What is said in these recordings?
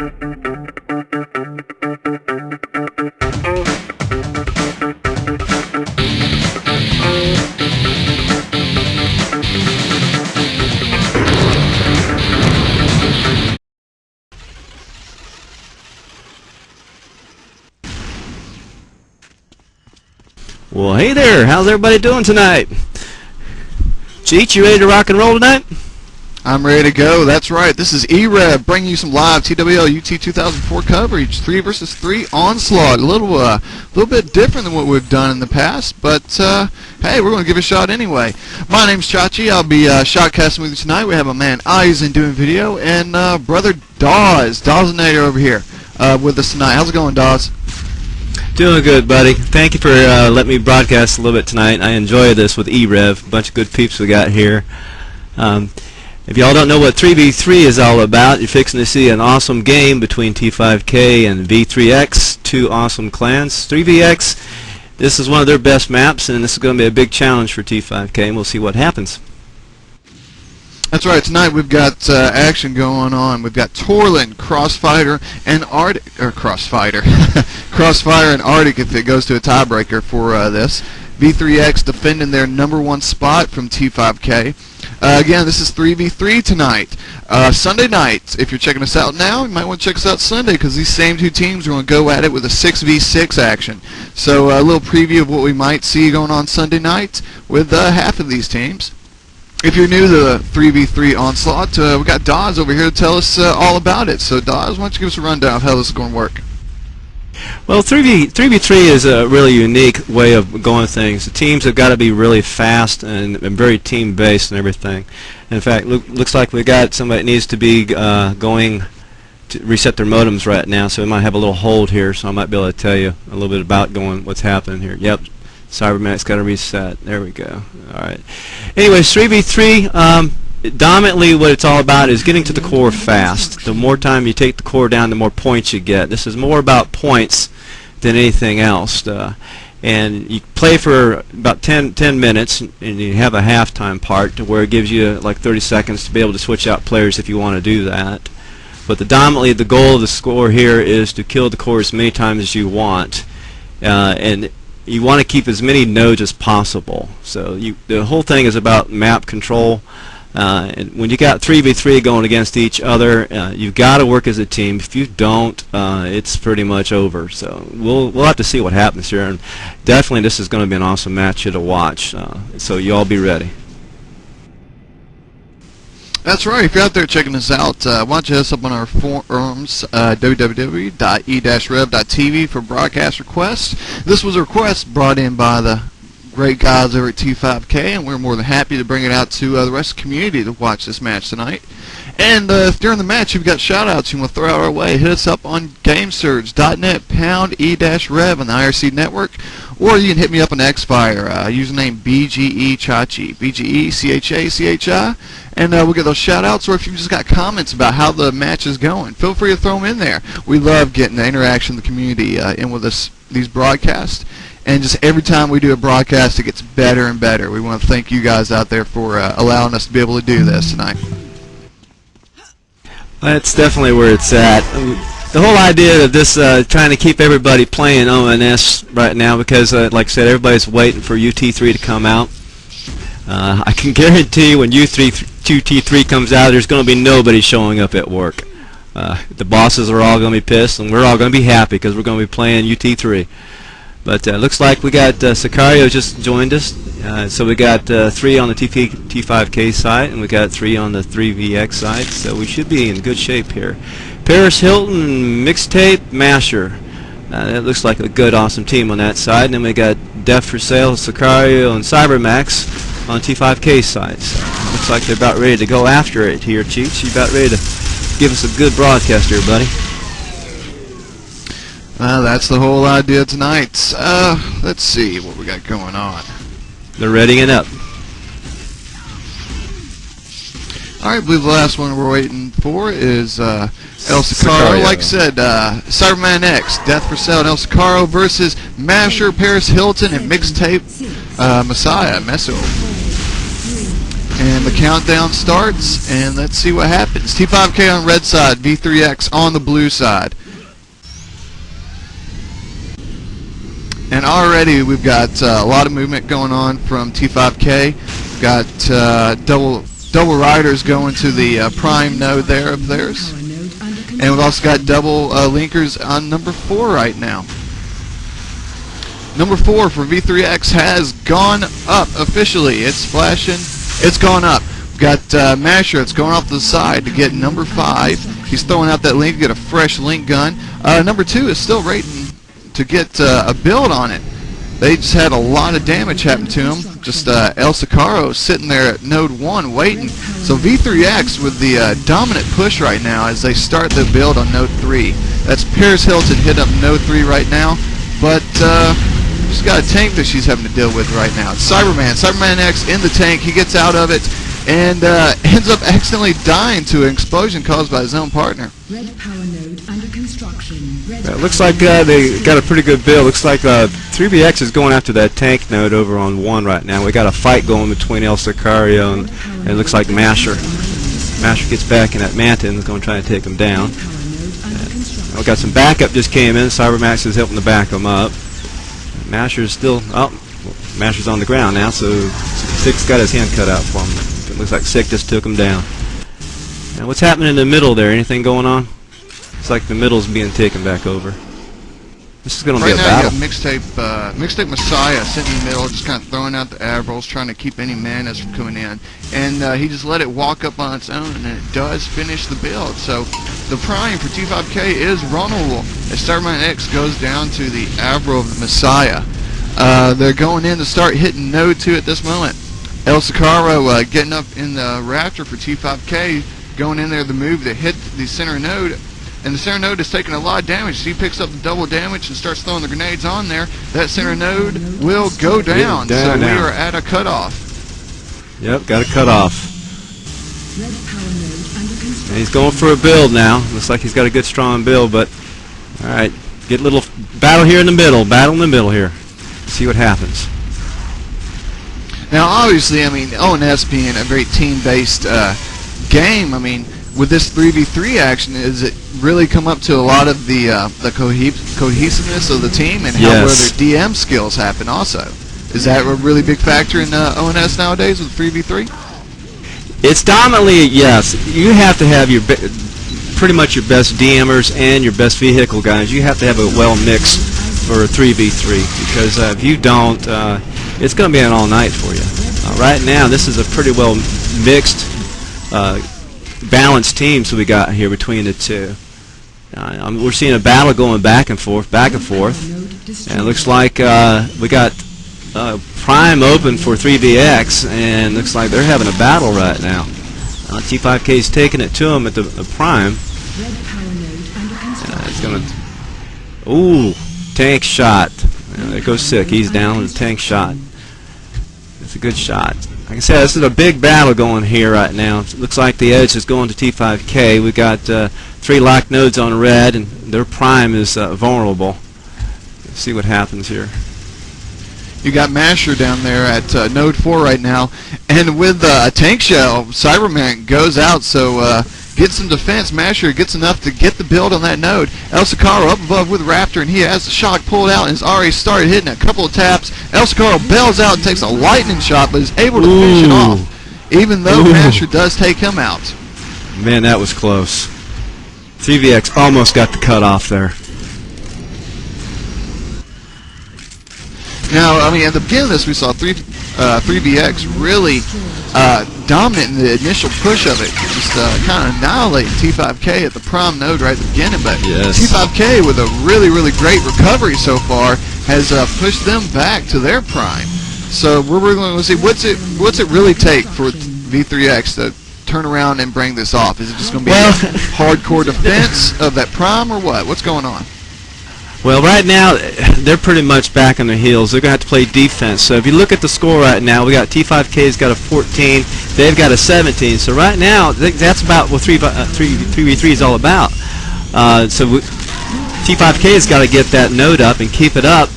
Well, hey there, how's everybody doing tonight? Cheech, you ready to rock and roll tonight? I'm ready to go. That's right. This is e-rev bringing you some live TWL-UT2004 coverage. 3 versus 3 onslaught. A little bit different than what we've done in the past, but hey, we're going to give it a shot anyway. My name's Chachi. I'll be shotcasting with you tonight. We have a man Eisen doing video, and brother Dawsinator over here with us tonight. How's it going, Dawes? Doing good, buddy. Thank you for letting me broadcast a little bit tonight. I enjoy this with e-rev. A bunch of good peeps we got here. If y'all don't know what 3v3 is all about, you're fixing to see an awesome game between T5K and V3X, two awesome clans. 3vx, this is one of their best maps, and this is going to be a big challenge for T5K, and we'll see what happens. That's right. Tonight we've got action going on. We've got Torlin, Crossfire, and Crossfire and Arctic if it goes to a tiebreaker for this. V3X defending their #1 spot from T5K. Again, this is 3v3 tonight. Sunday night, if you're checking us out now, you might want to check us out Sunday because these same two teams are going to go at it with a 6v6 action. So a little preview of what we might see going on Sunday night with half of these teams. If you're new to the 3v3 onslaught, we got Dawes over here to tell us all about it. So Dawes, why don't you give us a rundown of how this is going to work? Well, 3v3 is a really unique way of going things. The teams have got to be really fast and very team-based and everything. In fact, looks like we got somebody that needs to be going to reset their modems right now, so we might have a little hold here, so I might be able to tell you a little bit about what's happening here. Yep, Cyberman's got to reset. There we go. All right. Anyways, 3v3. Dominantly what it's all about is getting to the core fast. The more time you take the core down, the more points you get. This is more about points than anything else. And you play for about 10 minutes, and you have a halftime part to where it gives you like 30 seconds to be able to switch out players if you want to do that. But dominantly the goal of the score here is to kill the core as many times as you want. And you want to keep as many nodes as possible. So the whole thing is about map control. And when you got 3v3 going against each other, you've got to work as a team. If you don't, it's pretty much over. So we'll have to see what happens here. And definitely, this is going to be an awesome match here to watch. So you all be ready. That's right. If you're out there checking us out, why don't you hit us up on our forums, www.e-rev.tv for broadcast requests. This was a request brought in by the great guys over at T5K, and we're more than happy to bring it out to the rest of the community to watch this match tonight. And if during the match you've got shout-outs you want to throw out our way, hit us up on GameSurge.net #e-rev on the IRC network, or you can hit me up on Xfire, username BGEChachi, BGECHACHI, and we'll get those shout-outs. Or if you've just got comments about how the match is going, feel free to throw them in there. We love getting the interaction of the community in with us these broadcasts. And just every time we do a broadcast, it gets better and better. We want to thank you guys out there for allowing us to be able to do this tonight. That's definitely where it's at. The whole idea of this trying to keep everybody playing ONS right now, because like I said, everybody's waiting for UT3 to come out. I can guarantee when UT3 comes out, there's going to be nobody showing up at work. The bosses are all going to be pissed, and we're all going to be happy because we're going to be playing UT3. But looks like we got Sicario just joined us. So we got 3 on the T5K side, and we got 3 on the 3vx side. So we should be in good shape here. Paris Hilton, Mixtape, Masher. That looks like a good, awesome team on that side. And then we got Death for Sale, Sicario, and Cybermax on T5K side. So looks like they're about ready to go after it here, Cheech. You about ready to give us a good broadcast here, buddy? That's the whole idea tonight. Let's see what we got going on. They're readying up. Alright, I believe the last one we're waiting for is El Sicario. Like I said, Cyberman X, Death for Sale, and El Sicario versus Masher, Paris Hilton, and Mixtape Messiah, Meso. And the countdown starts, and let's see what happens. T5K on red side, V3X on the blue side. And already we've got a lot of movement going on from T5K. We've got double riders going to the prime node there of theirs. And we've also got double linkers on number 4 right now. Number 4 for V3X has gone up officially. It's flashing. It's gone up. We've got Masher. It's going off to the side to get number 5. He's throwing out that link to get a fresh link gun. Number 2 is still rating to get a build on it. They just had a lot of damage happen to him. Just El Sicaro sitting there at node 1 waiting. So V3X with the dominant push right now as they start the build on node 3. That's Paris Hilton hit up node 3 right now. But she's got a tank that she's having to deal with right now. It's Cyberman. Cyberman X in the tank. He gets out of it and ends up accidentally dying to an explosion caused by his own partner. Red power node under construction. It looks like they got a pretty good build. Looks like 3BX is going after that tank node over on 1 right now. We got a fight going between El Sicario and it looks like Masher. Masher gets back in that Manta and is going to try to take him down. We got some backup just came in. Cybermax is helping to back him up. Masher's still Masher's on the ground now, so Sick's got his hand cut out for him. It looks like Sick just took him down. And what's happening in the middle there? Anything going on? It's like the middle's being taken back over. This is going to be a battle. Right now you have Mixtape Messiah sitting in the middle, just kind of throwing out the Avrils, trying to keep any manas from coming in. And he just let it walk up on its own, and it does finish the build. So the prime for T5K is vulnerable as Cyberman X goes down to the Avril of the Messiah. They're going in to start hitting node 2 at this moment. El Sicaro getting up in the Raptor for T5K, going in there the move to hit the center node. And the center node is taking a lot of damage. So he picks up the double damage and starts throwing the grenades on there. That center node will go down. So we are at a cutoff. Yep, got a cutoff. And he's going for a build now. Looks like he's got a good strong build, but alright, get a little battle here in the middle. Battle in the middle here. See what happens. Now obviously, I mean, ONS being a very team-based game, I mean, with this 3v3 action, is it really come up to a lot of the cohesiveness of the team and how well their DM skills happen also? Is that a really big factor in ONS nowadays with 3v3? It's dominantly yes. You have to have your pretty much your best DMers and your best vehicle guys. You have to have a well mix for 3v3 because if you don't, it's going to be an all night for you. Right now, this is a pretty well mixed, balanced team. So we got here between the two. We're seeing a battle going back and forth, and it looks like we got Prime open for 3BX, and looks like they're having a battle right now. T5K's taking it to him at the Prime. It's gonna, ooh, tank shot. There goes Sick. He's down with a tank shot. It's a good shot. Like I said, this is a big battle going here right now. It looks like the edge is going to T5K. We got 3 locked nodes on red, and their Prime is vulnerable. Let's see what happens here. You got Masher down there at node 4 right now, and with a tank shell, Cyberman goes out, so gets some defense. Masher gets enough to get the build on that node. El Sicaro up above with Raptor, and he has the shock pulled out and has already started hitting a couple of taps. El Sicaro bails out and takes a lightning shot, but is able to finish it off, even though Masher does take him out. Man, that was close. 3VX almost got the cut off there. Now, I mean, at the beginning of this, we saw 3BX really dominant in the initial push of it, just kind of annihilating T5K at the Prime node right at the beginning. But T5K, with a really, really great recovery so far, has pushed them back to their Prime. So we're going to see what's it really take for V3X to turn around and bring this off. Is it just going to be a hardcore defense of that Prime, or what? What's going on? Well, right now, they're pretty much back on their heels. They're going to have to play defense. So if you look at the score right now, we got T5K's got a 14, they've got a 17. So right now, that's about what 3v3 is all about. So T5K's got to get that node up and keep it up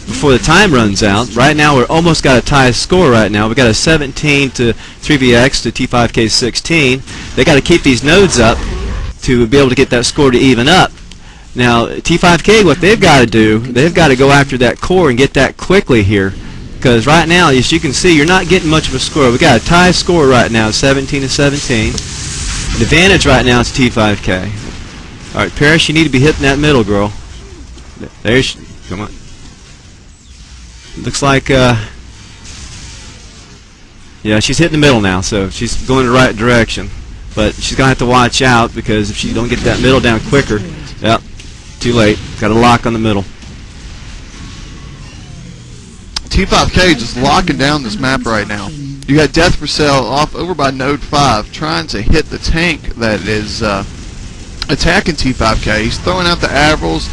before the time runs out. Right now we're almost got a tie score right now. We got a 17 to 3VX to T5K 16. They got to keep these nodes up to be able to get that score to even up. Now T5K, what they've got to do, they've got to go after that core and get that quickly here, because right now, as you can see, you're not getting much of a score. We got a tie score right now, 17 to 17. The advantage right now is T5K. All right, Parrish, you need to be hitting that middle, girl. There she, come on. Looks like, yeah, she's hitting the middle now, so she's going the right direction. But she's going to have to watch out, because if she don't get that middle down quicker, yep, too late. Got a lock on the middle. T5K just locking down this map right now. You got Death for Sale off over by Node 5, trying to hit the tank that is attacking T5K. He's throwing out the Avrils,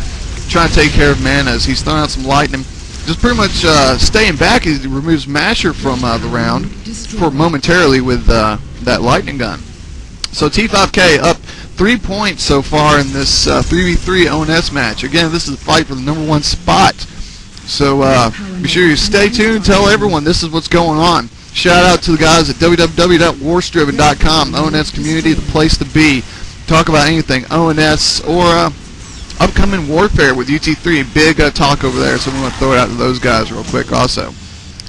trying to take care of manas. He's throwing out some lightning. Just pretty much staying back. He removes Masher from the round for momentarily with that lightning gun. So T5K up 3 points so far in this 3v3 ONS match. Again, this is a fight for the #1 spot. So be sure you stay tuned. Tell everyone this is what's going on. Shout out to the guys at www.warstriven.com, the ONS community, the place to be. Talk about anything ONS or upcoming warfare with UT3. Big talk over there, so we want to throw it out to those guys real quick also.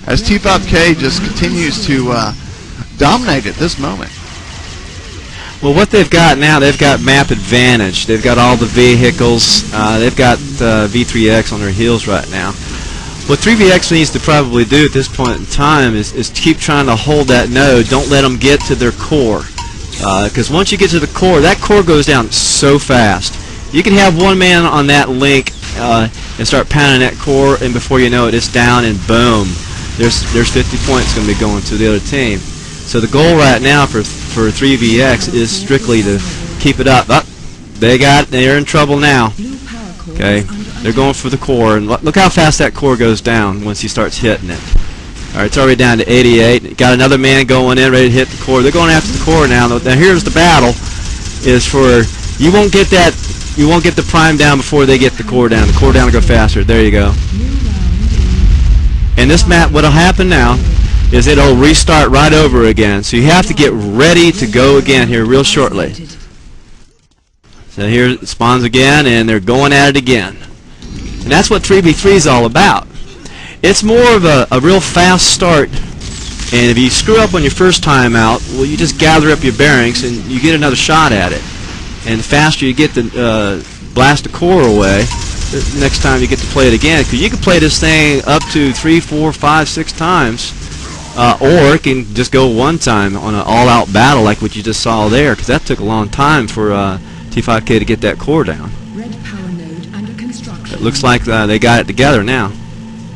As T5K just continues to dominate at this moment. Well, what they've got now, they've got map advantage. They've got all the vehicles. They've got V3X on their heels right now. What 3VX needs to probably do at this point in time is keep trying to hold that node. Don't let them get to their core. Because once you get to the core, that core goes down so fast. You can have one man on that link and start pounding that core, and before you know it, it's down, and boom, there's 50 points going to be going to the other team. So the goal right now for 3VX is strictly to keep it up. They're in trouble now. Okay, they're going for the core, and look how fast that core goes down once he starts hitting it. All right, it's already down to 88. Got another man going in, ready to hit the core. They're going after the core now. Now here's the battle: is for you won't get the prime down before they get the core down. The core down will go faster. There you go. And this map, what'll happen now is it'll restart right over again. So you have to get ready to go again here real shortly. So here it spawns again, and they're going at it again. And that's what 3v3 is all about. It's more of a real fast start, and if you screw up on your first time out, well, you just gather up your bearings and you get another shot at it. And the faster you get to blast the core away, the next time you get to play it again, because you can play this thing up to 3, 4, 5, 6 times. Or it can just go one time on an all-out battle like what you just saw there, because that took a long time for T5K to get that core down. Red power node under construction. It looks like they got it together now.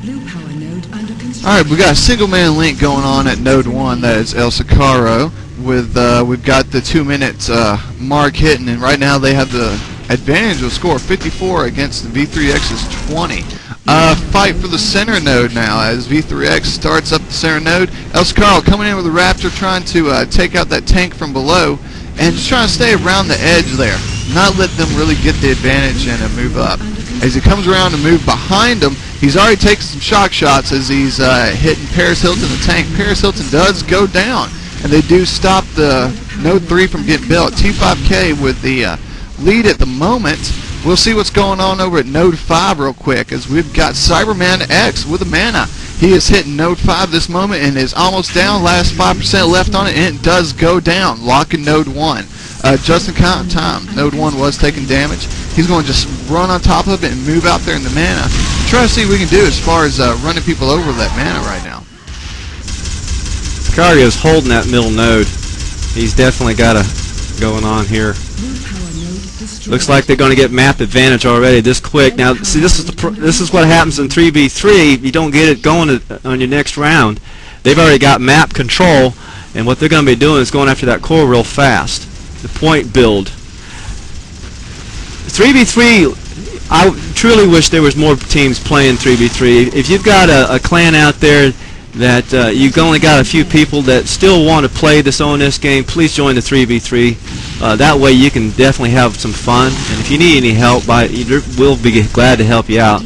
Blue power node under construction. All right, we got a single-man link going on at Node 1. That is El Sicaro. With we've got the 2-minute mark hitting, and right now they have the advantage of score 54 against the V3X's 20. Fight for the center node now as V3X starts up the center node. El Sicaro coming in with the Raptor, trying to take out that tank from below, and just trying to stay around the edge there, not let them really get the advantage and move up. As he comes around to move behind him, he's already taken some shock shots as he's hitting Paris Hilton in the tank. Paris Hilton does go down, and they do stop the Node 3 from getting built. T5K with the lead at the moment. We'll see what's going on over at Node 5 real quick, as we've got Cyberman X with a mana. He is hitting Node 5 this moment and is almost down. Last 5% left on it, and it does go down, locking Node 1. Just in time, Node 1 was taking damage. He's going to just run on top of it and move out there in the mana. Try to see what we can do as far as running people over with that mana right now. Sicario's holding that middle node. He's definitely got a going on here. Looks like they're going to get map advantage already this quick. Now, see, this is what happens in 3v3. You don't get it going on your next round. They've already got map control, and what they're going to be doing is going after that core real fast. The point build. 3v3, I truly wish there was more teams playing 3v3. If you've got a clan out there that you've only got a few people that still want to play this ONS game, please join the 3v3. That way you can definitely have some fun, and if you need any help, we'll be glad to help you out.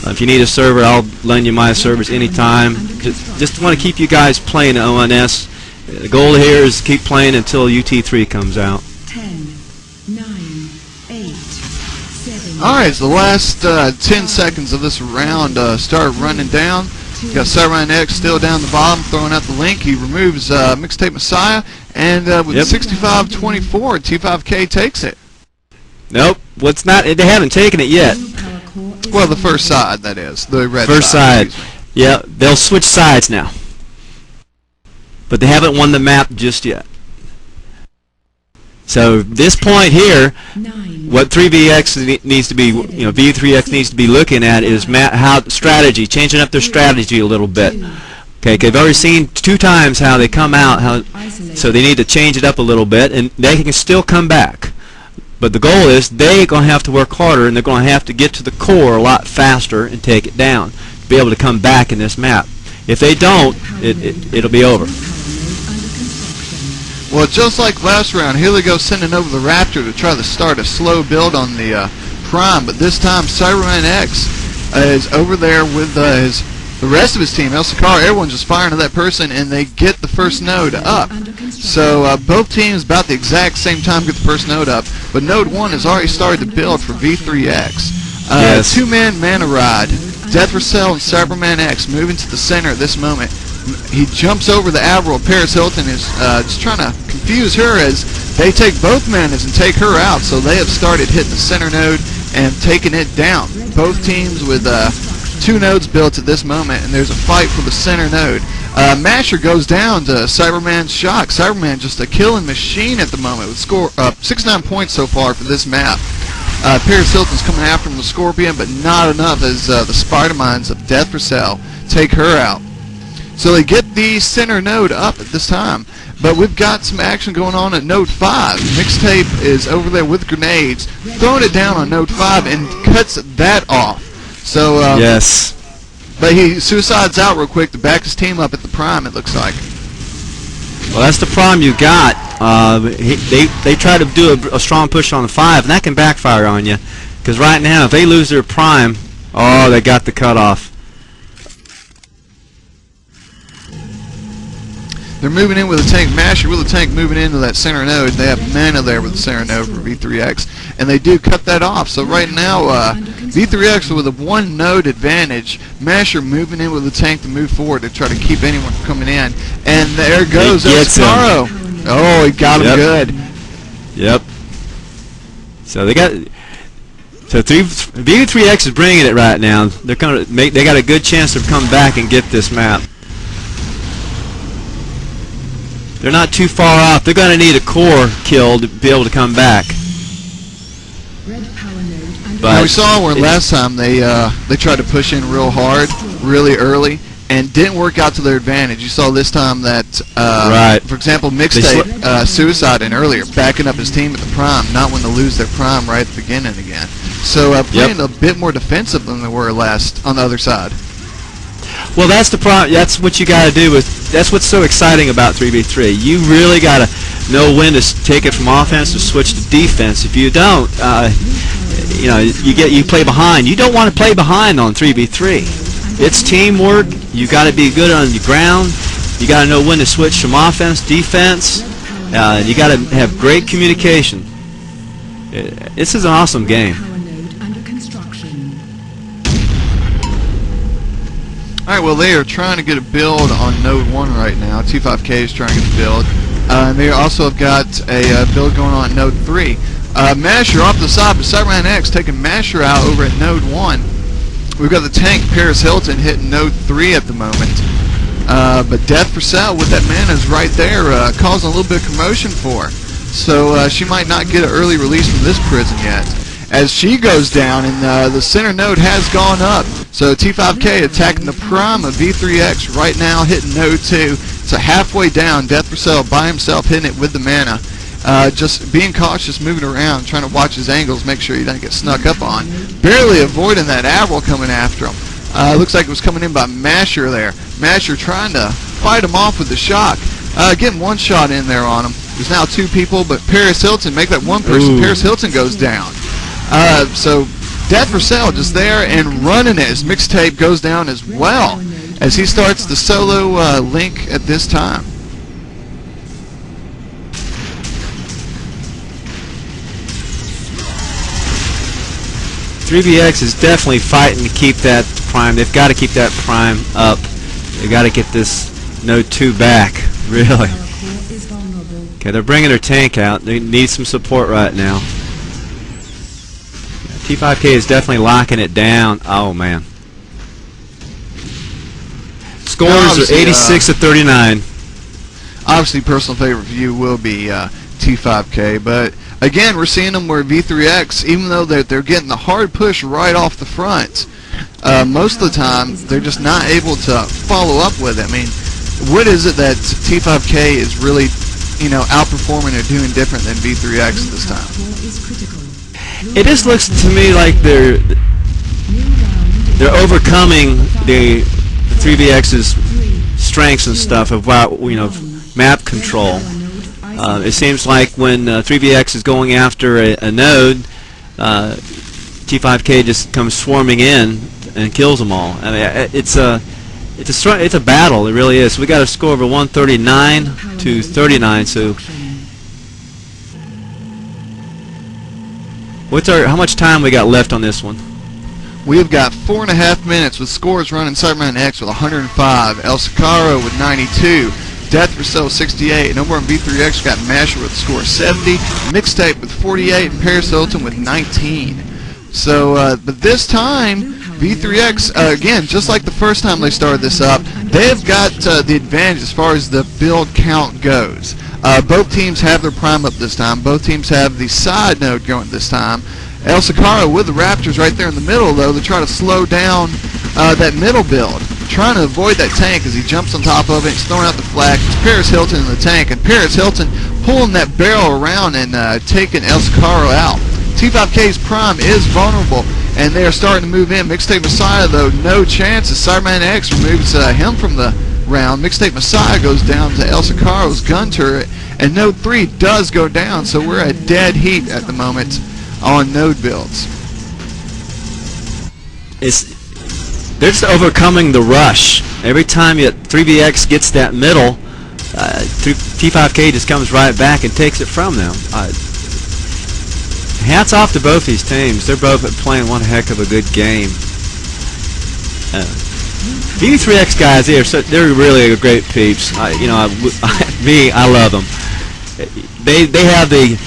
If you need a server, I'll lend you my servers anytime. Just want to keep you guys playing ONS. The goal here is to keep playing until UT3 comes out. 10, 9, 8, 7. All right, so the last 10 seconds of this round start running down. Got Cyberman X still down the bottom, throwing out the link. He removes Mixtape Messiah, and with 65-24, T5K takes it. Nope, what's not? They haven't taken it yet. Well, the first side, that is. The red First side. excuse me. Yeah, they'll switch sides now. But they haven't won the map just yet. So this point here, 9. what 3VX needs to be, V3X needs to be looking at is strategy, changing up their strategy a little bit. Okay, they've already seen 2 times how they come out, so they need to change it up a little bit, and they can still come back. But the goal is they're going to have to work harder, and they're going to have to get to the core a lot faster and take it down to be able to come back in this map. If they don't, it'll be over. Well, just like last round, here they go sending over the Raptor to try to start a slow build on the Prime, but this time Cyberman X is over there with the rest of his team. El Sakar, everyone's just firing at that person, and they get the first node up. So both teams about the exact same time get the first node up, but node 1 has already started to build for V3X. Yes. 2-man mana ride. Death for Cell and Cyberman X moving to the center at this moment. He jumps over the Admiral. Paris Hilton is just trying to confuse her as they take both manas and take her out. So they have started hitting the center node and taking it down. Both teams with 2 nodes built at this moment, and there's a fight for the center node. Masher goes down to Cyberman's shock. Cyberman just a killing machine at the moment with 69 points so far for this map. Paris Hilton's coming after him with Scorpion, but not enough as the Spider-Mines of Death for Cell take her out. So they get the center node up at this time. But we've got some action going on at node 5. Mixtape is over there with grenades, throwing it down on node 5 and cuts that off. So Yes. but he suicides out real quick to back his team up at the Prime, it looks like. Well, that's the problem you got. They try to do a strong push on the 5, and that can backfire on you. Because right now, if they lose their Prime, they got the cutoff. They're moving in with a tank. Masher with a tank moving into that center node. They have mana there with the center node for V3X, and they do cut that off. So right now, V3X with a 1 node advantage. Masher moving in with a tank to move forward to try to keep anyone from coming in. And there goes Escaro. Oh, he got him good. Yep. So V3X is bringing it right now. They're they got a good chance to come back and get this map. They're not too far off. They're going to need a core kill to be able to come back. But we saw where last time they tried to push in real hard, really early, and didn't work out to their advantage. You saw this time that, for example, Mixtape suicided earlier, backing up his team at the Prime, not when they lose their Prime right at the beginning again. So playing a bit more defensive than they were last on the other side. Well, that's the problem. That's what you got to do. That's what's so exciting about 3v3. You really got to know when to take it from offense to switch to defense. If you don't, you play behind. You don't want to play behind on 3v3. It's teamwork. You got to be good on the ground. You got to know when to switch from offense, defense. You got to have great communication. This is an awesome game. Alright, well, they are trying to get a build on node 1 right now. T5K is trying to get the build. And they also have got a build going on at node 3. Masher off the side, but Cyberman X taking Masher out over at node 1. We've got the tank Paris Hilton hitting node 3 at the moment. But Death for Cell with that mana is right there, causing a little bit of commotion for her. So she might not get an early release from this prison yet. As she goes down, and the center node has gone up. So T5K attacking the Prime of V3X right now, hitting node 2. So halfway down, Death for Cell by himself hitting it with the mana. Just being cautious, moving around, trying to watch his angles, make sure he doesn't get snuck up on. Barely avoiding that Admiral coming after him. Looks like it was coming in by Masher there. Masher trying to fight him off with the shock. Getting one shot in there on him. There's now 2 people, but Paris Hilton, make that one person. Ooh. Paris Hilton goes down. So Death for Sale just there and running it. His mixtape goes down as well as he starts the solo link at this time. .3bx is definitely fighting to keep that prime. They've got to keep that prime up. They've got to get this node 2 back, really. Okay, they're bringing their tank out. They need some support right now. T5K is definitely locking it down. Oh, man. Scores are 86 to 39. Obviously, personal favorite for you will be T5K, but again, we're seeing them where V3X, even though they're getting the hard push right off the front, most of the time they're just not able to follow up with it. I mean, what is it that T5K is really, outperforming or doing different than V3X this time? It just looks to me like they're overcoming the 3bx's strengths and stuff about map control. It seems like when 3bx is going after a node, T5K just comes swarming in and kills them all. I mean, it's a battle. It really is. So we got a score of 139 to 39. So how much time we got left on this one? We've got 4.5 minutes with scores running. Cyberman X with 105, El Sicaro with 92. Death for Sale 68, and over on V3X got Masher with a score of 70, Mixtape with 48, and Paris Hilton with 19. So, but this time, V3X, again, just like the first time they started this up, they've got the advantage as far as the build count goes. Both teams have their prime up this time. Both teams have the side node going this time. El Sicaro with the Raptors right there in the middle, though, to try to slow down that middle build. Trying to avoid that tank as he jumps on top of it. He's throwing out the flag. It's Paris Hilton in the tank, and Paris Hilton pulling that barrel around and taking El Sicaro out. T5K's prime is vulnerable, and they are starting to move in. Mixtape Messiah, though, no chance as Cyberman X removes him from the round. Mixtape Messiah goes down to El Sicaro's gun turret, and node 3 does go down, so we're at dead heat at the moment on node builds. They're just overcoming the rush. Every time 3bx gets that middle, T5K just comes right back and takes it from them. Hats off to both these teams. They're both playing one heck of a good game. V3X guys, they're really a great peeps. I love them. They have the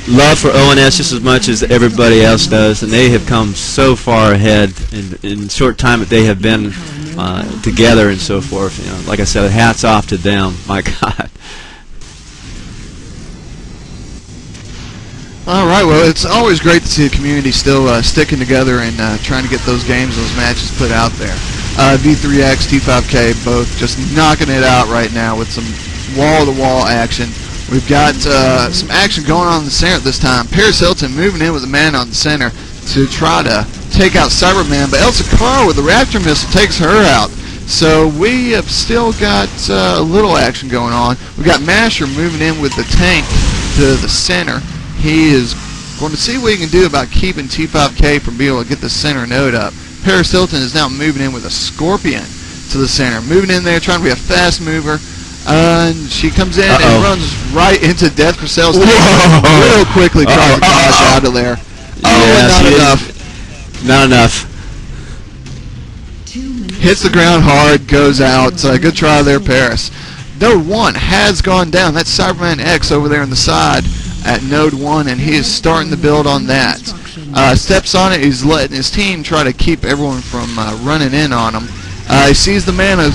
love for ONS just as much as everybody else does, and they have come so far ahead in the short time that they have been together and so forth. Like I said, hats off to them. My God. All right, well, it's always great to see the community still sticking together and trying to get those games, those matches put out there. V3X, T5K, both just knocking it out right now with some wall-to-wall action. We've got some action going on in the center this time. Paris Hilton moving in with a man on the center to try to take out Cyberman, but El Sicaro with the Raptor missile takes her out. So we have still got a little action going on. We've got Masher moving in with the tank to the center. He is going to see what he can do about keeping T5K from being able to get the center node up. Paris Hilton is now moving in with a Scorpion to the center. Moving in there, trying to be a fast mover. And she comes in and runs right into Death for Sale's tank. Real quickly trying to dodge out of there. Not enough. Not enough. Hits the ground hard, goes out. Good try there, Paris. Node 1 has gone down. That's Cyberman X over there on the side at Node 1, and he is starting to build on that. Steps on it. He's letting his team try to keep everyone from running in on him. He sees the mana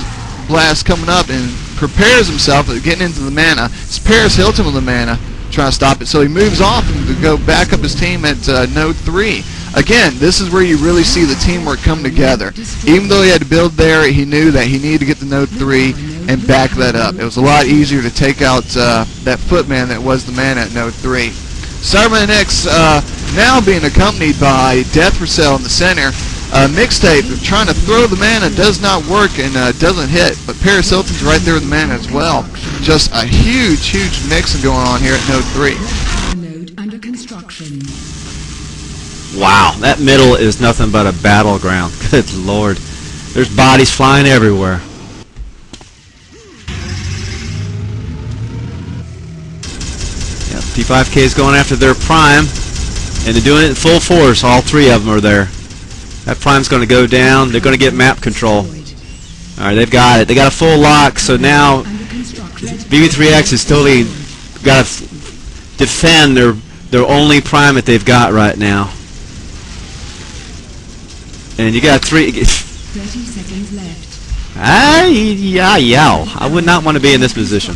blast coming up and prepares himself at getting into the mana. It's Paris Hilton with the mana trying to stop it. So he moves off and to go back up his team at Node 3. Again, this is where you really see the teamwork come together. Even though he had to build there, he knew that he needed to get to Node 3 and back that up. It was a lot easier to take out that footman that was the man at Node 3. Cyberman X now being accompanied by Death for Sale in the center. Mixtape trying to throw the mana does not work and doesn't hit, but Paris Hilton's right there with the mana as well. Just a huge mixing going on here at Node 3. Node under construction. Wow, that middle is nothing but a battleground. Good Lord. There's bodies flying everywhere. Yeah, T5K is going after their prime, and they're doing it in full force. All three of them are there. That prime's going to go down. They're going to get map control. All right, they've got it. They got a full lock, so now VV3X is totally got to defend their only prime that they've got right now. And you got 30 seconds left. Yeah. I would not want to be in this position.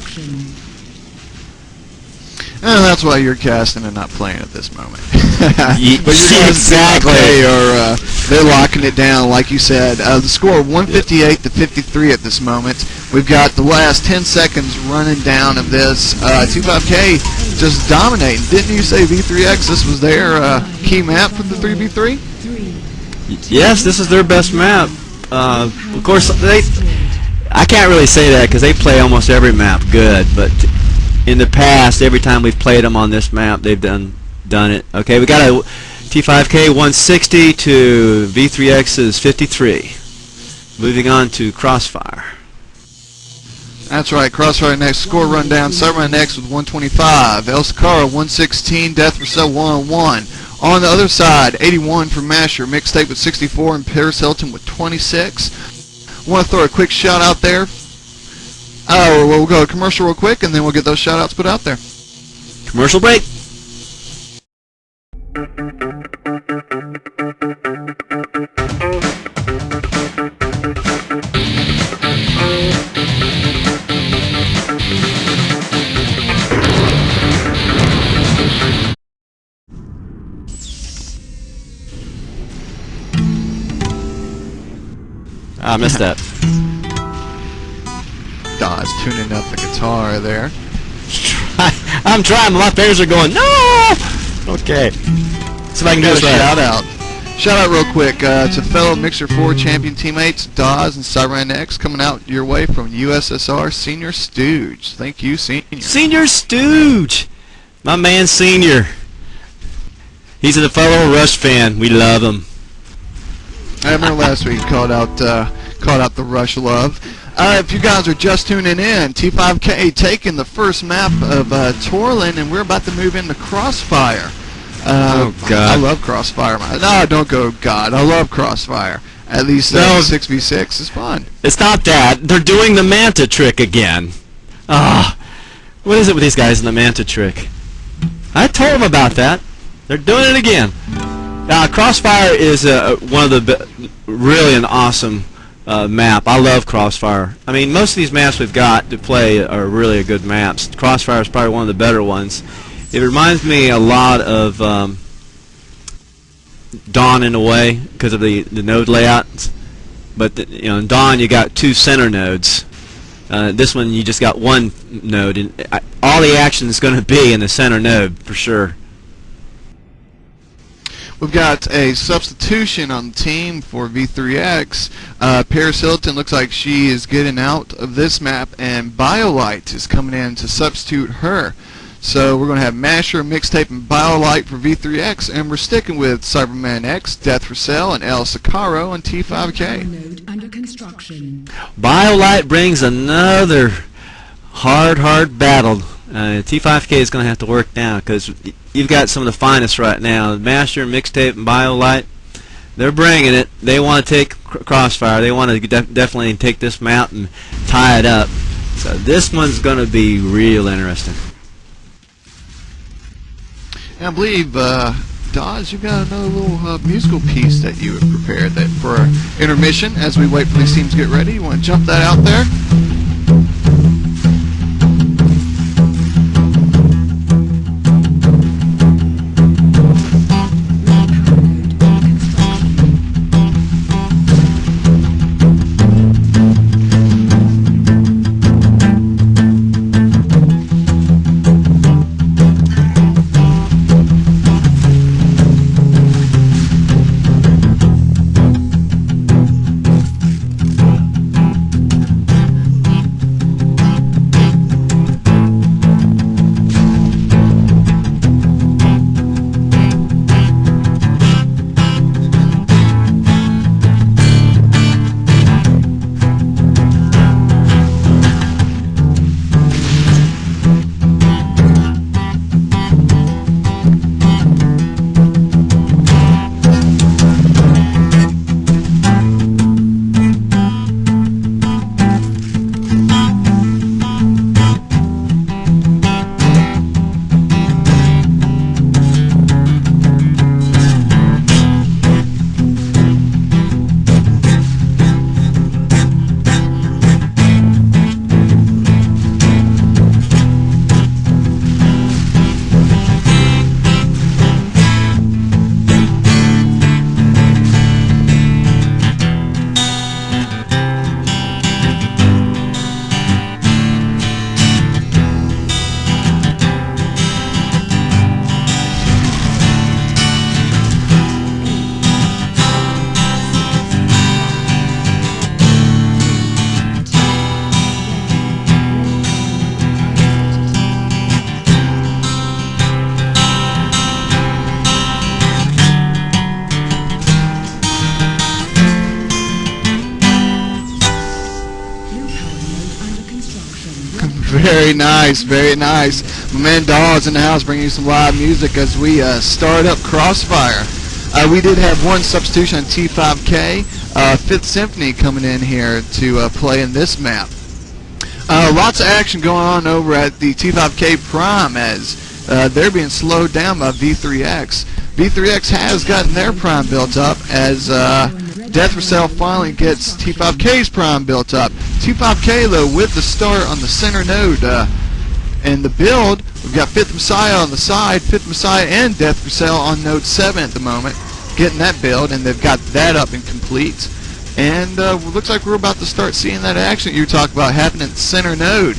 And that's why you're casting and not playing at this moment. But you guys exactly. They're locking it down, like you said. The score 158 to 53 at this moment. We've got the last 10 seconds running down of this. 25K just dominating. Didn't you say V3X? This was their key map for the 3v3. Yes, this is their best map. Of course, I can't really say that because they play almost every map good, but in the past, every time we've played them on this map, they've done it. Okay, we got a T5K 160 to V3X's 53. Moving on to Crossfire. That's right, Crossfire next, score rundown. Cyberman next with 125. El Sakara 116, Death Rousseau 101. On the other side, 81 for Masher, Mixtape with 64, and Paris Hilton with 26. Want to throw a quick shout out there. We'll go to commercial real quick, and then we'll get those shout outs put out there. Commercial break. I missed that. Dodge tuning up the guitar there. I'm trying, but my fingers are going, no! Okay. See if I can do Got this a right. shout out. Shout out real quick to fellow Mixer 4 champion teammates, Dawes and Cyberman X, coming out your way from USSR Senior Stooge. Thank you, Senior. Senior Stooge! My man Senior. He's a fellow Rush fan. We love him. I remember last week called out the Rush love. If you guys are just tuning in, T5K taking the first map of Torlin, and we're about to move into Crossfire. Oh God! I love Crossfire. No, don't go God. I love Crossfire. At least 6v6 is fun. It's not that. They're doing the Manta trick again. What is it with these guys in the Manta trick? I told them about that. They're doing it again. Crossfire is one of the really an awesome map. I love Crossfire. I mean, most of these maps we've got to play are really good maps. Crossfire is probably one of the better ones. It reminds me a lot of Dawn in a way because of the node layouts. But in Dawn you got two center nodes. This one you just got one node, and all the action is going to be in the center node for sure. We've got a substitution on the team for V3X. Paris Hilton looks like she is getting out of this map, and BioLite is coming in to substitute her. So we're going to have Masher, Mixtape, and BioLite for V3X, and we're sticking with Cyberman X, Death Rousseau, and El Sakaro on T5K. Node under construction. BioLite brings another hard battle. T5K is going to have to work down because you've got some of the finest right now. Master, Mixtape, and BioLite, they're bringing it. They want to take Crossfire. They want to definitely take this map and tie it up. So this one's going to be real interesting. And I believe, Dodge, you got another little musical piece that you have prepared that for our intermission as we wait for these teams to get ready. You want to jump that out there? Very nice, very nice. My man Dawes in the house bringing you some live music as we start up Crossfire. We did have one substitution on T5K. Fifth Symphony coming in here to play in this map. Lots of action going on over at the T5K Prime as they're being slowed down by V3X. V3X has gotten their Prime built up as Death for Sale finally gets T5K's Prime built up. T5K, though, with the start on the center node and the build, we've got Fifth Messiah on the side, Fifth Messiah and Death for Sale on node 7 at the moment, getting that build, and they've got that up and complete. And looks like we're about to start seeing that action you talk about happening at the center node.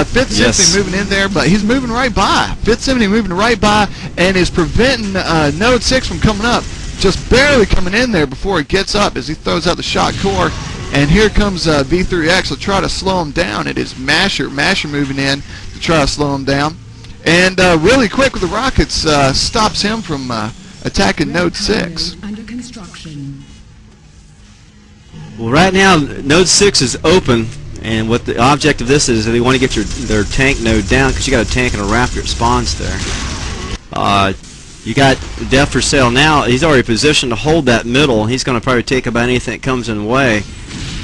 Fifth Symphony moving in there, but he's moving right by. Fifth Symphony moving right by and is preventing node 6 from coming up. Just barely coming in there before it gets up as he throws out the shot core. And here comes V3X to try to slow him down. It is Masher moving in to try to slow him down. And really quick with the rockets stops him from attacking node 6. Under construction. Well, right now, node 6 is open, and what the object of this is they want to get their tank node down because you got a tank and a raptor that spawns there. You got Death for Sale now. He's already positioned to hold that middle. He's going to probably take about anything that comes in the way.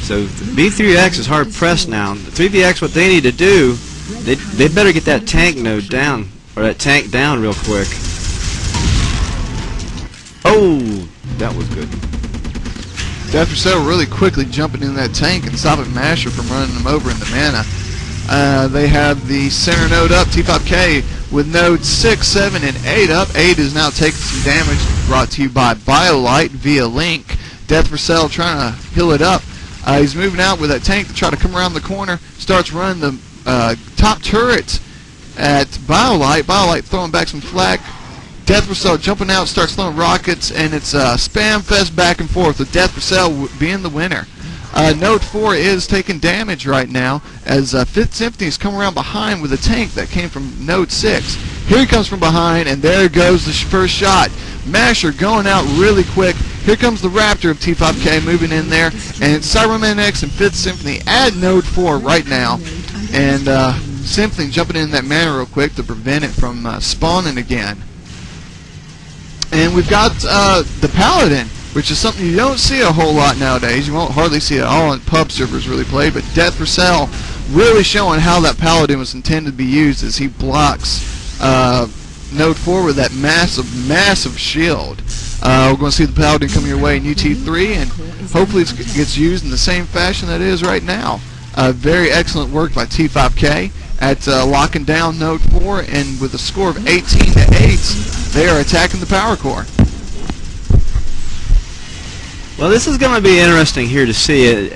So B3X is hard pressed now. The 3VX, what they need to do, they better get that tank node down, or that tank down real quick. Oh, that was good. Death for Sale really quickly jumping in that tank and stopping Masher from running them over in the mana. They have the center node up, T5K, with nodes 6, 7, and 8 up. 8 is now taking some damage, brought to you by BioLite via Link. Death for Sale trying to heal it up. He's moving out with that tank to try to come around the corner, starts running the top turret at BioLite. BioLite throwing back some flak. Death for Sale jumping out, starts throwing rockets, and it's a spam fest back and forth with Death for Sale being the winner. Node 4 is taking damage right now as Fifth Symphony is coming around behind with a tank that came from node 6. Here he comes from behind, and there goes the first shot. Masher going out really quick. Here comes the Raptor of T5K moving in there, and it's Cyberman X and Fifth Symphony at node 4 right now. And Symphony jumping in that mana real quick to prevent it from spawning again. And we've got the Paladin, which is something you don't see a whole lot nowadays. You won't hardly see it all on pub servers really played, but Death for Sale really showing how that Paladin was intended to be used as he blocks node 4 with that massive shield. We're going to see the Paladin come your way in UT3, and hopefully it gets used in the same fashion that it is right now. Very excellent work by T5K at locking down node 4, and with a score of 18 to 8, they are attacking the power core. Well, this is going to be interesting here to see it.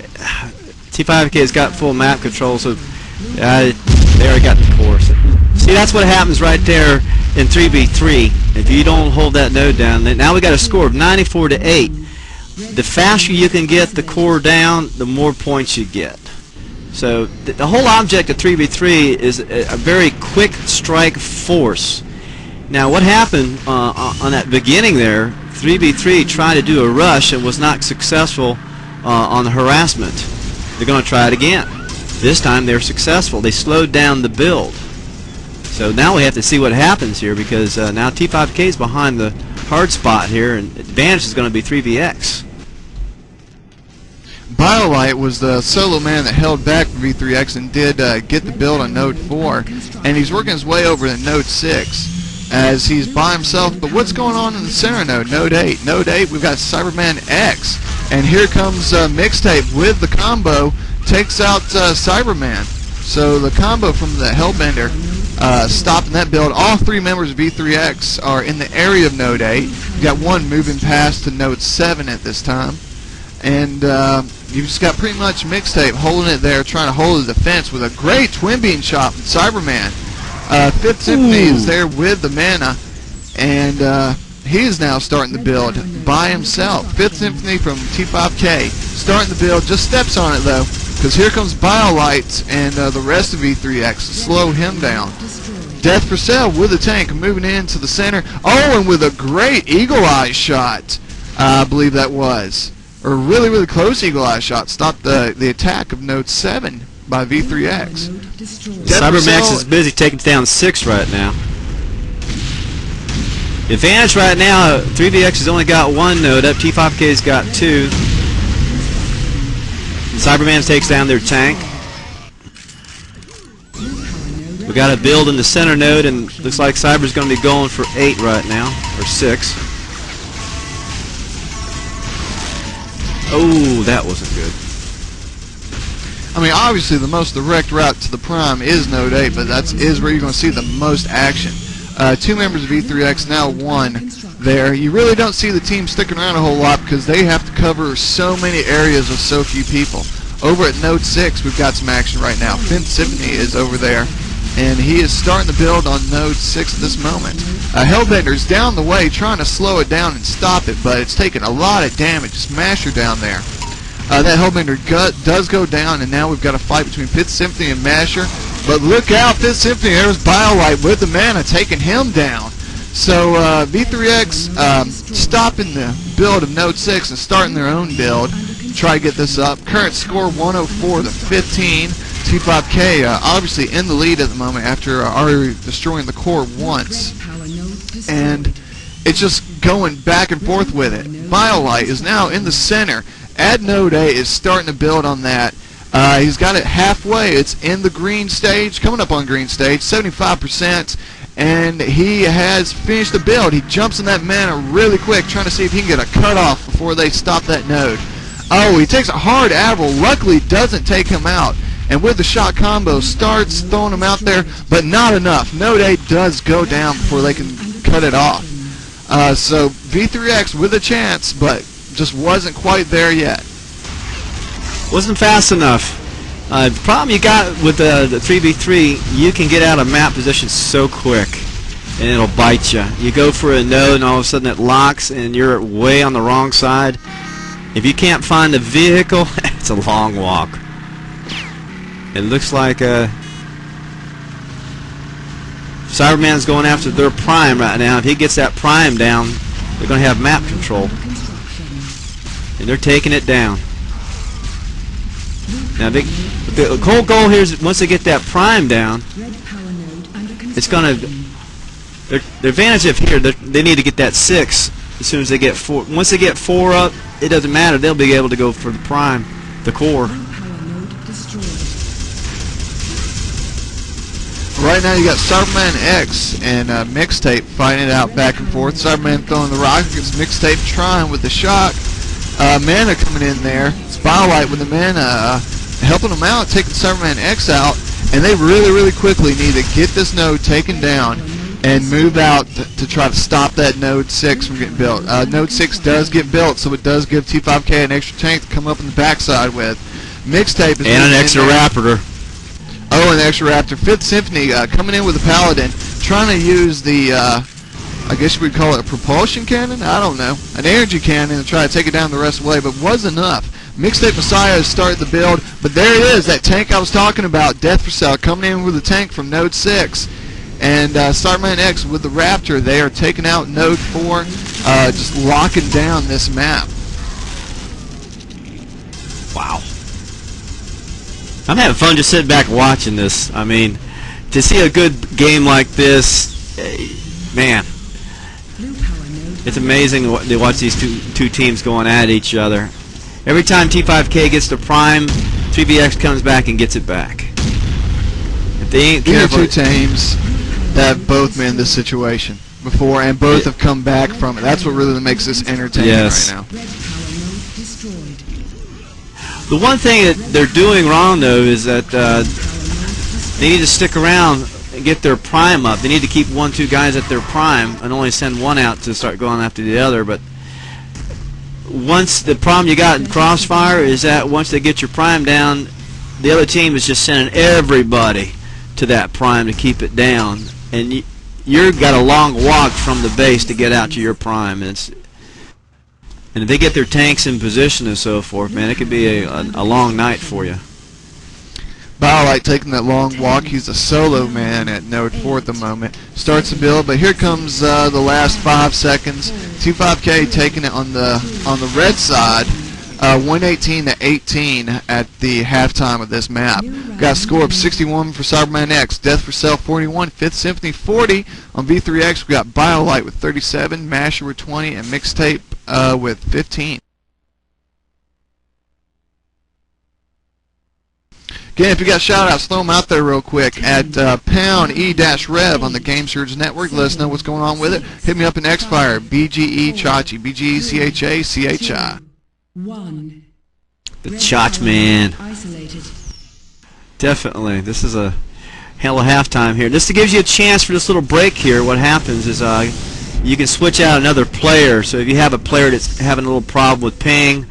T5K has got full map control, so they already got the core. So, see, that's what happens right there in 3v3. If you don't hold that node down, then now we got a score of 94 to 8. The faster you can get the core down, the more points you get. So the whole object of 3v3 is a very quick strike force. Now, what happened on that beginning there? 3v3 tried to do a rush and was not successful on the harassment. They're going to try it again. This time they're successful. They slowed down the build. So now we have to see what happens here because now T5K is behind the hard spot here, and advantage is going to be 3VX. BioLite was the solo man that held back V3X and did get the build on node 4, and he's working his way over to node 6. As he's by himself. But what's going on in the center node? Node 8. Node 8, we've got Cyberman X. And here comes Mixtape with the combo. Takes out Cyberman. So the combo from the Hellbender stopping that build. All three members of V3X are in the area of node 8. You've got one moving past to node 7 at this time. And you've just got pretty much Mixtape holding it there, trying to hold the defense with a great twin beam shot from Cyberman. Fifth Symphony is there with the mana, and he is now starting the build by himself. Fifth Symphony from T5K starting the build, just steps on it though, because here comes BioLite and the rest of E3X to slow him down. Death for Sale with the tank moving into the center. Oh, and with a great Eagle Eye shot, I believe that was. Or really close Eagle Eye shot. Stopped the attack of node 7 by V3X. Node destroyed. Cybermax is busy taking down 6 right now. The advantage right now, 3VX has only got 1 node up, T5K's got 2. Cyberman takes down their tank. We got a build in the center node, and looks like Cyber's going to be going for 8 right now, or 6. Oh, that wasn't good. I mean, obviously the most direct route to the prime is node 8, but that is where you're going to see the most action. 2 members of V3X, now 1 there. You really don't see the team sticking around a whole lot because they have to cover so many areas with so few people. Over at node 6, we've got some action right now. Finn Symphony is over there, and he is starting to build on node 6 at this moment. Hellbender's down the way trying to slow it down and stop it, but it's taking a lot of damage. Smasher down there. That Hellbender does go down, and now we've got a fight between Fifth Symphony and Masher. But look out, Fifth Symphony, there's BioLite with the mana taking him down. So V3X stopping the build of node 6 and starting their own build to try to get this up. Current score 104 to 15. T5K obviously in the lead at the moment after already destroying the core once. And it's just going back and forth with it. BioLite is now in the center. At node 8 is starting to build on that. He's got it halfway. It's in the green stage, coming up on green stage, 75%. And he has finished the build. He jumps in that mana really quick, trying to see if he can get a cutoff before they stop that node. Oh, he takes a hard Avril. Luckily, doesn't take him out. And with the shot combo, starts throwing him out there, but not enough. Node 8 does go down before they can cut it off. So V3X with a chance, but just wasn't quite there yet. Wasn't fast enough. The problem you got with the 3v3, you can get out of map position so quick, and it'll bite you. You go for a node, and all of a sudden it locks, and you're way on the wrong side. If you can't find a vehicle, it's a long walk. It looks like Cyberman's going after their prime right now. If he gets that prime down, they're going to have map control. And they're taking it down. Now, the whole goal here is once they get that prime down, it's going to... The advantage of here, they need to get that 6 as soon as they get 4. Once they get 4 up, it doesn't matter. They'll be able to go for the prime, the core. Right now you got Cyberman X and Mixtape fighting it out back and forth. Cyberman throwing the rock against Mixtape, trying with the shock. Mana coming in there. It's BioLite with the mana helping them out, taking Cyberman X out. And they really quickly need to get this node taken down and move out to try to stop that node 6 from getting built. Node 6 does get built, so it does give T5K an extra tank to come up on the backside with. Mixtape is and an extra Raptor. Oh, and the extra Raptor. Fifth Symphony coming in with a Paladin, trying to use the, I guess you would call it a propulsion cannon? I don't know. An energy cannon to try to take it down the rest of the way, but was enough. Mixtape Messiah has started the build, but there it is, that tank I was talking about, Death for Cell, coming in with a tank from Node 6. And Starman X with the Raptor, they are taking out Node 4, just locking down this map. Wow. I'm having fun just sitting back watching this. I mean, to see a good game like this, man, it's amazing to watch these two teams going at each other. Every time T5K gets the prime, 3VX comes back and gets it back. If they ain't careful, two teams that have both been in this situation before, and both have come back from it. That's what really makes this entertaining right now. The one thing that they're doing wrong, though, is that they need to stick around and get their prime up. They need to keep 1-2 guys at their prime and only send one out to start going after the other. But once the problem you got in Crossfire is that once they get your prime down, the other team is just sending everybody to that prime to keep it down. And you've got a long walk from the base to get out to your prime. And if they get their tanks in position and so forth, man, it could be a long night for you. BioLite taking that long walk. He's a solo man at Node 4 at the moment. Starts the build, but here comes the last 5 seconds. T5K taking it on the red side. 118-18 at the halftime of this map. Got a score of 61 for Cyberman X, Death for Cell 41, 5th Symphony 40. On V3X, we got BioLite with 37, Masher with 20, and Mixtape with 15. Again, if you got shout-outs, throw them out there real quick at pound E-rev on the Game Surge Network. Let us know what's going on with it. Hit me up in Xfire, BGE Chachi, BGECHACHI. 1. The Chach man. Isolated. Definitely. This is a hell of halftime here. Just to give you a chance for this little break here, what happens is you can switch out another player. So if you have a player that's having a little problem with ping,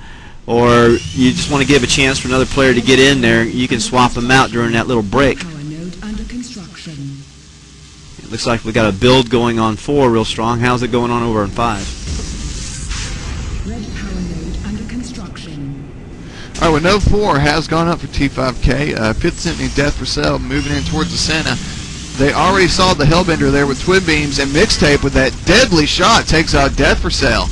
or you just want to give a chance for another player to get in there, you can swap them out during that little break. Power node under construction. It looks like we got a build going on 4 real strong. How's it going on over on 5? Red power node under construction. All right, well, Node 4 has gone up for T5K. 5th Symphony Death for Cell moving in towards the center. They already saw the Hellbender there with twin beams, and Mixtape with that deadly shot takes out Death for Cell.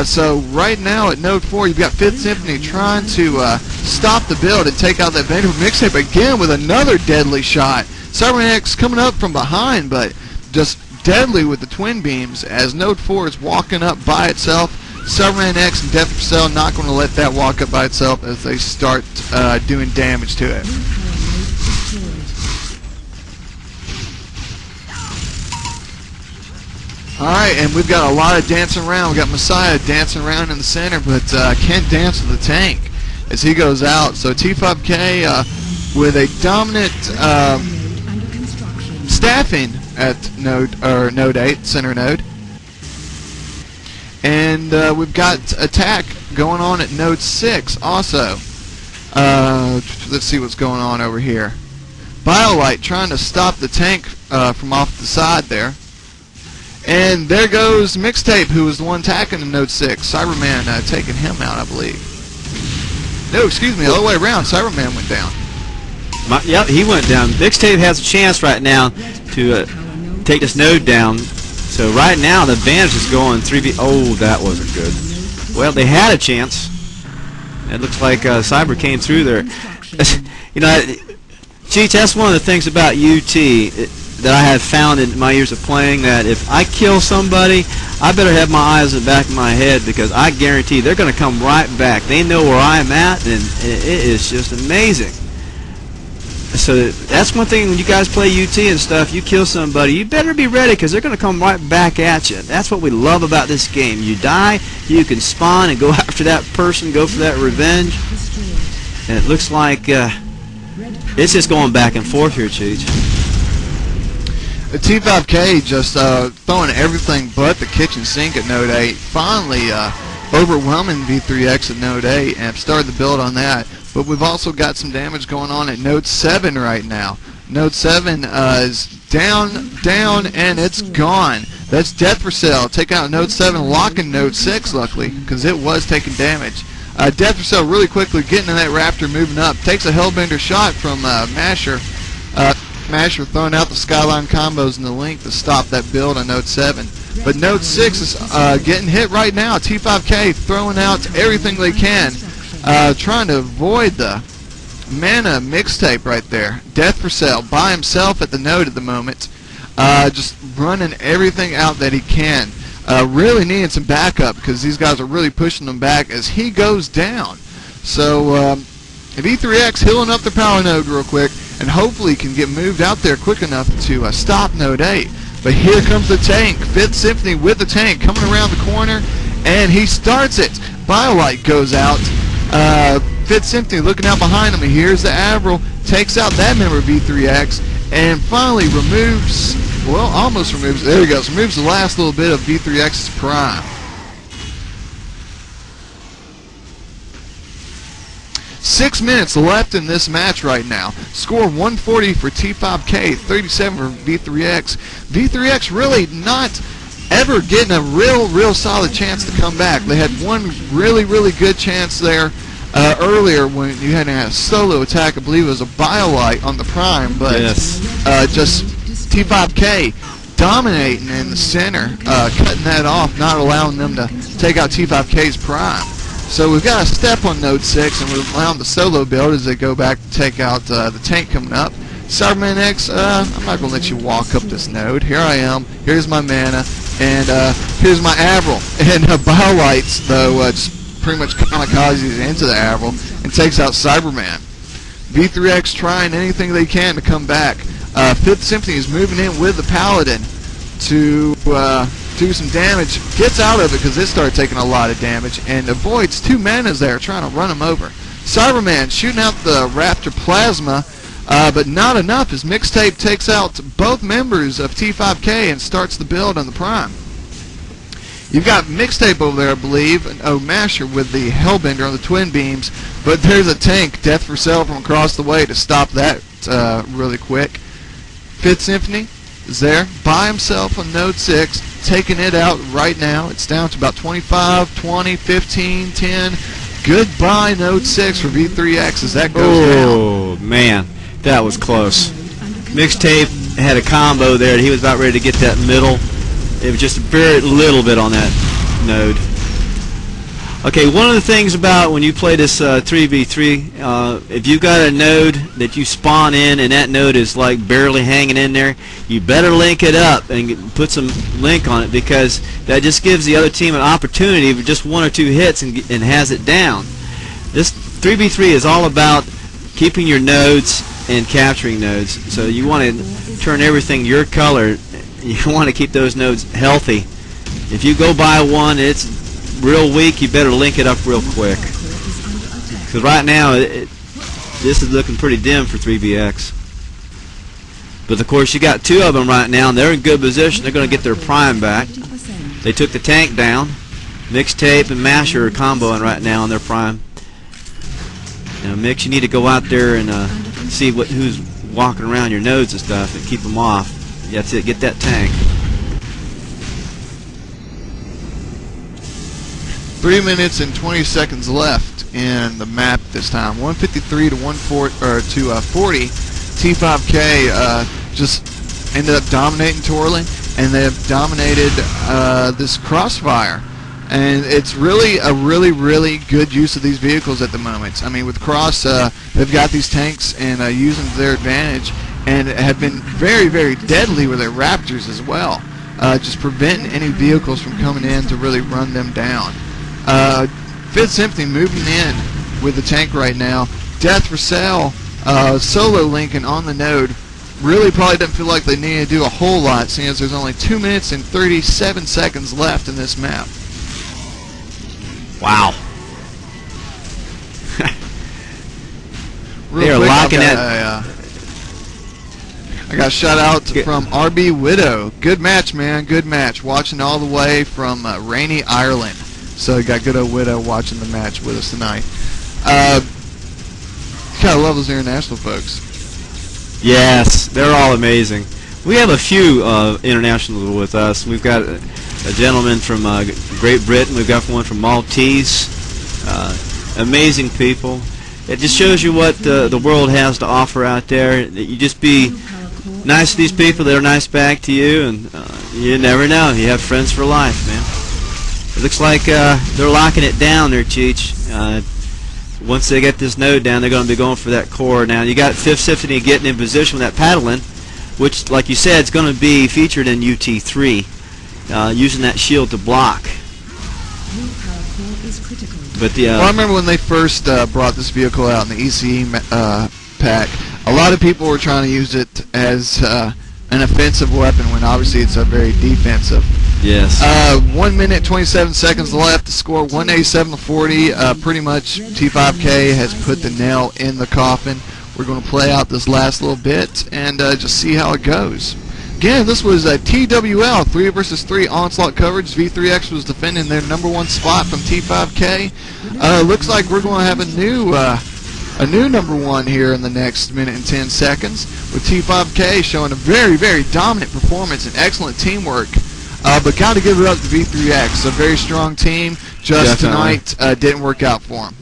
So right now at Node 4, you've got 5th Symphony trying to stop the build and take out that Vader Mixtape again with another deadly shot. Cyberman X coming up from behind, but just deadly with the twin beams as Node 4 is walking up by itself. Cyberman X and Death for Cell not going to let that walk up by itself as they start doing damage to it. Alright, and we've got a lot of dancing around. We've got Messiah dancing around in the center, but can't dance with the tank as he goes out. So T5K with a dominant staffing at Node 8, center node. And we've got attack going on at Node 6 also. Let's see what's going on over here. BioLite trying to stop the tank from off the side there. And there goes Mixtape, who was the one attacking in Node 6. Cyberman taking him out, I believe. No, excuse me, the other way around. Cyberman went down. Yep, he went down. Mixtape has a chance right now to take this node down. So right now the advantage is going 3v. Oh, that wasn't good. Well, they had a chance. It looks like Cyber came through there. You know, Cheech, that's one of the things about UT that I have found in my years of playing, that if I kill somebody, I better have my eyes in the back of my head, because I guarantee they're going to come right back. They know where I'm at, and it is just amazing. So that's one thing when you guys play UT and stuff, you kill somebody, you better be ready, because they're going to come right back at you. That's what we love about this game. You die, you can spawn and go after that person, go for that revenge. And it looks like it's just going back and forth here, Cheech. The T5K just throwing everything but the kitchen sink at Node 8. Finally overwhelming V3X at Node 8 and started the build on that. But we've also got some damage going on at Node 7 right now. Node 7 is down, and it's gone. That's Death for Cell. Take out Node 7, locking Node 6, luckily, because it was taking damage. Death for Cell really quickly getting in that Raptor, moving up. Takes a Hellbender shot from Masher. Masher throwing out the Skyline combos and the link to stop that build on Node 7. But Node 6 is getting hit right now. T5K throwing out everything they can, trying to avoid the mana Mixtape right there. Death for Cell by himself at the node at the moment, just running everything out that he can. Really needing some backup, because these guys are really pushing them back as he goes down. So V3X healing up the power node real quick, and hopefully can get moved out there quick enough to stop Node 8. But here comes the tank. 5th Symphony with the tank coming around the corner, and he starts it. BioLite goes out. 5th Symphony looking out behind him, and here's the Avril. Takes out that member of V3X, and finally removes, well, almost removes, there he goes, removes the last little bit of V3X's prime. 6 minutes left in this match right now. Score 140 for T5K, 37 for V3X. V3X really not ever getting a real solid chance to come back. They had one really good chance there earlier when you had a solo attack. I believe it was a BioLite on the prime, but yes. Just T5K dominating in the center, cutting that off, not allowing them to take out T5K's prime. So we've got a step on node 6, and we're allowing the solo build as they go back to take out the tank coming up. Cyberman X, I'm not going to let you walk up this node. Here I am. Here's my mana, and here's my Avril. And Biolights, though, just pretty much kamikazes into the Avril and takes out Cyberman. V3X trying anything they can to come back. Fifth Symphony is moving in with the Paladin to do some damage. Gets out of it because it started taking a lot of damage and avoids 2 manas there trying to run him over. Cyberman shooting out the Raptor Plasma, but not enough as Mixtape takes out both members of T5K and starts the build on the Prime. You've got Mixtape over there, I believe, and Masher with the Hellbender on the Twin Beams, but there's a tank, Death for Sale, from across the way to stop that really quick. Fifth Symphony is there by himself on node 6, taking it out right now. It's down to about 25, 20, 15, 10. Goodbye node 6 for V3X as that goes down. Oh, man, that was close. Mixtape had a combo there. He was about ready to get that middle. It was just a very little bit on that node. Okay, one of the things about when you play this 3v3, if you've got a node that you spawn in and that node is like barely hanging in there, you better link it up and put some link on it, because that just gives the other team an opportunity for just 1 or 2 hits and has it down. This 3v3 is all about keeping your nodes and capturing nodes. So you want to turn everything your color. You want to keep those nodes healthy. If you go by one, it's real weak, you better link it up real quick. Because right now, this is looking pretty dim for 3VX. But of course, you got 2 of them right now, and they're in good position. They're going to get their prime back. They took the tank down. Mixtape and Masher are comboing right now on their prime. Now, Mix, you need to go out there and see who's walking around your nodes and stuff and keep them off. That's it. Get that tank. 3 minutes and 20 seconds left in the map this time. 153 to 40. T5K just ended up dominating Torlin, and they have dominated this Crossfire. And it's really a really good use of these vehicles at the moment. I mean, with Cross, they've got these tanks and use them to their advantage, and have been very deadly with their Raptors as well, just preventing any vehicles from coming in to really run them down. Fifth Symphony moving in with the tank right now. Death for Sale, solo linking on the node. Really probably doesn't feel like they need to do a whole lot, seeing as there's only 2 minutes and 37 seconds left in this map. Wow. They are locking that. I got a shout out from RB Widow. Good match, man. Good match. Watching all the way from rainy Ireland. So you got good old Widow watching the match with us tonight. Gotta love those international folks. Yes, they're all amazing. We have a few internationals with us. We've got a gentleman from Great Britain. We've got one from Maltese. Amazing people. It just shows you what the world has to offer out there. You just be nice to these people, they're nice back to you, and you never know. You have friends for life, man. It looks like they're locking it down there, Cheech. Once they get this node down, they're going to be going for that core. Now, you got Fifth Symphony getting in position with that Paddling, which, like you said, is going to be featured in UT3, using that shield to block. But well, I remember when they first brought this vehicle out in the ECE pack, a lot of people were trying to use it as an offensive weapon when obviously it's a very defensive. Yes. 1 minute 27 seconds left to score 187 to 40. Pretty much T5K has put the nail in the coffin. We're going to play out this last little bit and just see how it goes. Again, this was a TWL 3 versus 3 onslaught coverage. V3X was defending their #1 spot from T5K. Looks like we're going to have a new #1 here in the next minute and 10 seconds, with T5K showing a very dominant performance and excellent teamwork. But got to give it up to V3X, a very strong team. Just tonight didn't work out for them.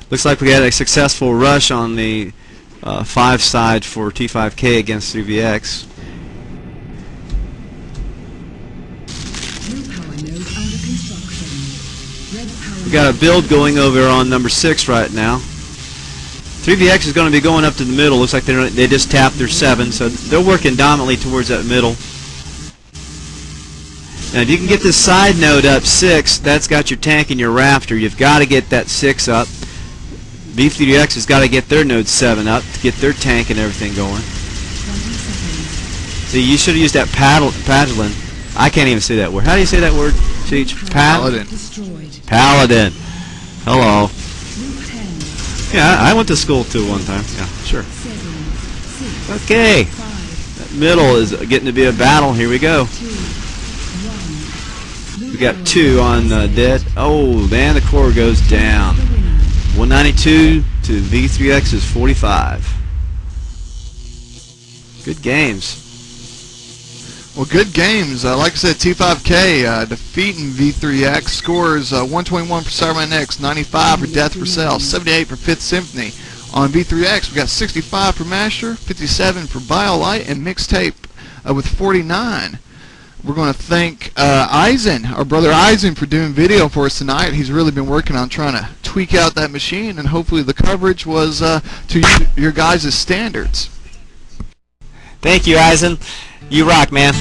Looks like we had a successful rush on the 5 side for T5K against 3VX. New power node under construction. Red power We got a build going over on number 6 right now. 3VX is going to be going up to the middle. Looks like they just tapped their 7, so they're working dominantly towards that middle. Now, if you can get this side node up 6, that's got your tank and your rafter. You've got to get that 6 up. V3X has got to get their node 7 up to get their tank and everything going. 20 seconds. See, you should have used that paddling. I can't even say that word. How do you say that word, Cheech? Paladin. Destroyed. Paladin. Hello. Group 10. Yeah, I went to school too one time. Yeah, sure. 7, 6, Okay. 5, That middle is getting to be a battle. Here we go. 2, 1. We got 2 on dead. Oh, man, the core goes down. 192 to V3X's 45. Good games. Well, good games. Like I said, T5K defeating V3X. Scores 121 for Cyberman X, 95 for Death for Cell, 78 for 5th Symphony. On V3X, we got 65 for Master, 57 for BioLite, and Mixtape with 49. We're going to thank Eisen, our brother Eisen, for doing video for us tonight. He's really been working on trying to tweak out that machine, and hopefully the coverage was to your guys' standards. Thank you, Eisen. You rock, man.